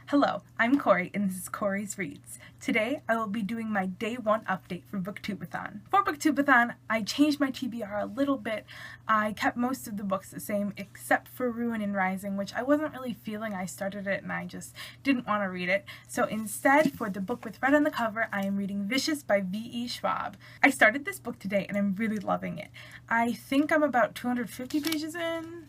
Hello, I'm Cori and this is Cori's Reads. Today I will be doing my day 1 update for Booktube-A-Thon. For Booktube-A-Thon, I changed my TBR a little bit. I kept most of the books the same except for Ruin and Rising, which I wasn't really feeling. I started it and I just didn't want to read it. So instead, for the book with red on the cover, I am reading Vicious by V.E. Schwab. I started this book today and I'm really loving it. I think I'm about 250 pages in.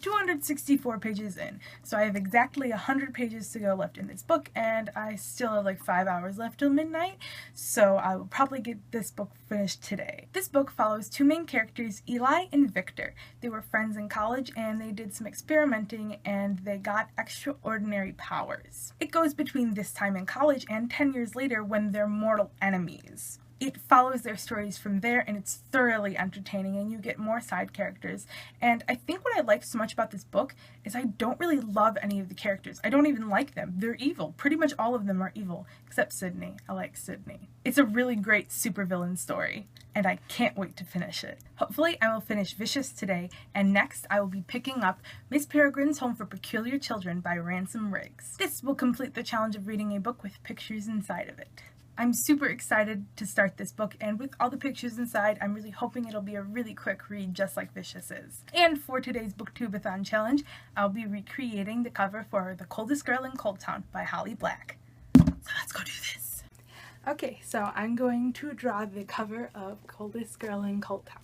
264 pages in. So I have exactly 100 pages to go left in this book, and I still have like 5 hours left till midnight, so I will probably get this book finished today. This book follows 2 main characters, Eli and Victor. They were friends in college and they did some experimenting and they got extraordinary powers. It goes between this time in college and 10 years later when they're mortal enemies. It follows their stories from there and it's thoroughly entertaining and you get more side characters. And I think what I like so much about this book is I don't really love any of the characters. I don't even like them. They're evil. Pretty much all of them are evil, except Sydney. I like Sydney. It's a really great supervillain story and I can't wait to finish it. Hopefully I will finish Vicious today, and next I will be picking up Miss Peregrine's Home for Peculiar Children by Ransom Riggs. This will complete the challenge of reading a book with pictures inside of it. I'm super excited to start this book, and with all the pictures inside, I'm really hoping it'll be a really quick read just like Vicious is. And for today's Booktube-A-Thon challenge, I'll be recreating the cover for The Coldest Girl in Cold Town by Holly Black. So let's go do this. Okay, so I'm going to draw the cover of Coldest Girl in Cold Town.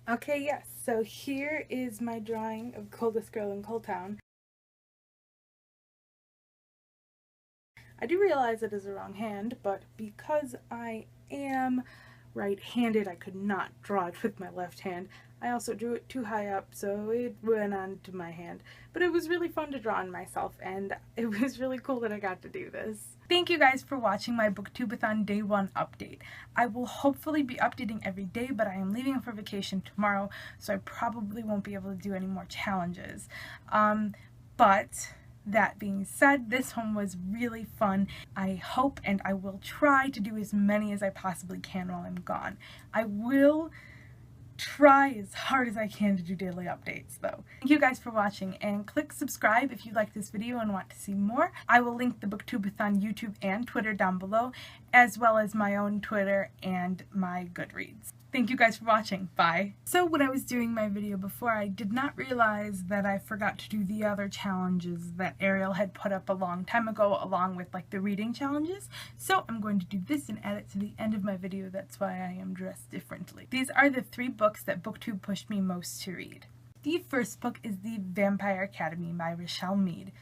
Okay, yes, so here is my drawing of Coldest Girl in Cold Town. I do realize it is the wrong hand, but because I am right-handed, I could not draw it with my left hand. I also drew it too high up, so it went onto my hand. But it was really fun to draw on myself, and it was really cool that I got to do this. Thank you guys for watching my Booktube-A-Thon Day 1 update. I will hopefully be updating every day, but I am leaving for vacation tomorrow, so I probably won't be able to do any more challenges. But that being said, this one was really fun. I hope and I will try to do as many as I possibly can while I'm gone. I will try as hard as I can to do daily updates though. Thank you guys for watching, and click subscribe if you like this video and want to see more. I will link the Booktube-A-Thon YouTube and Twitter down below, as well as my own Twitter and my Goodreads. Thank you guys for watching. Bye. So when I was doing my video before, I did not realize that I forgot to do the other challenges that Ariel had put up a long time ago, along with like the reading challenges. So I'm going to do this and add it to the end of my video. That's why I am dressed differently. These are the 3 books that Booktube pushed me most to read. The first book is The Vampire Academy by Rochelle Mead.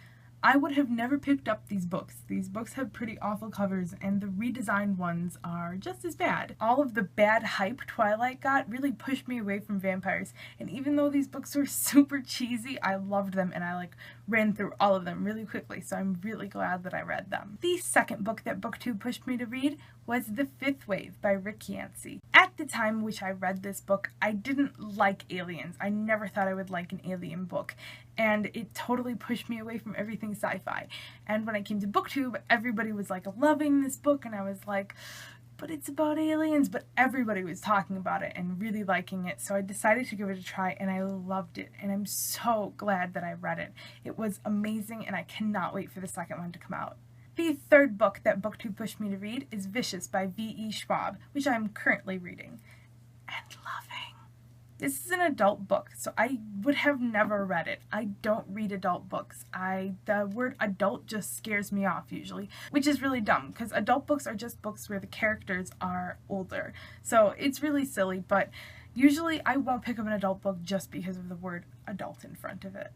I would have never picked up these books. These books have pretty awful covers, and the redesigned ones are just as bad. All of the bad hype Twilight got really pushed me away from vampires, and even though these books were super cheesy, I loved them and I ran through all of them really quickly, so I'm really glad that I read them. The second book that Booktube pushed me to read was The Fifth Wave by Rick Yancey. At the time which I read this book, I didn't like aliens. I never thought I would like an alien book, and it totally pushed me away from everything sci-fi. And when I came to Booktube, everybody was like loving this book, and I was like, but it's about aliens. But everybody was talking about it and really liking it, so I decided to give it a try, and I loved it, and I'm so glad that I read it. It was amazing, and I cannot wait for the second one to come out. The third book that Booktube pushed me to read is Vicious by V.E. Schwab, which I am currently reading and loving. This is an adult book, so I would have never read it. I don't read adult books. The word adult just scares me off usually, which is really dumb because adult books are just books where the characters are older. So it's really silly, but usually I won't pick up an adult book just because of the word adult in front of it.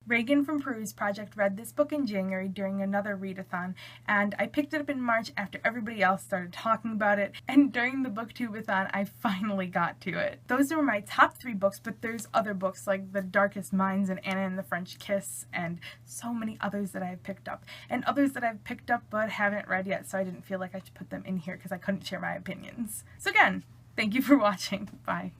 Reagan from Peru's project read this book in January during another readathon, and I picked it up in March after everybody else started talking about it, and during the Booktube-A-Thon I finally got to it. Those are my top 3 books, but there's other books like The Darkest Minds and Anna and the French Kiss, and so many others that I've picked up, and others that I've picked up but haven't read yet, so I didn't feel like I should put them in here because I couldn't share my opinions. So again, thank you for watching. Bye.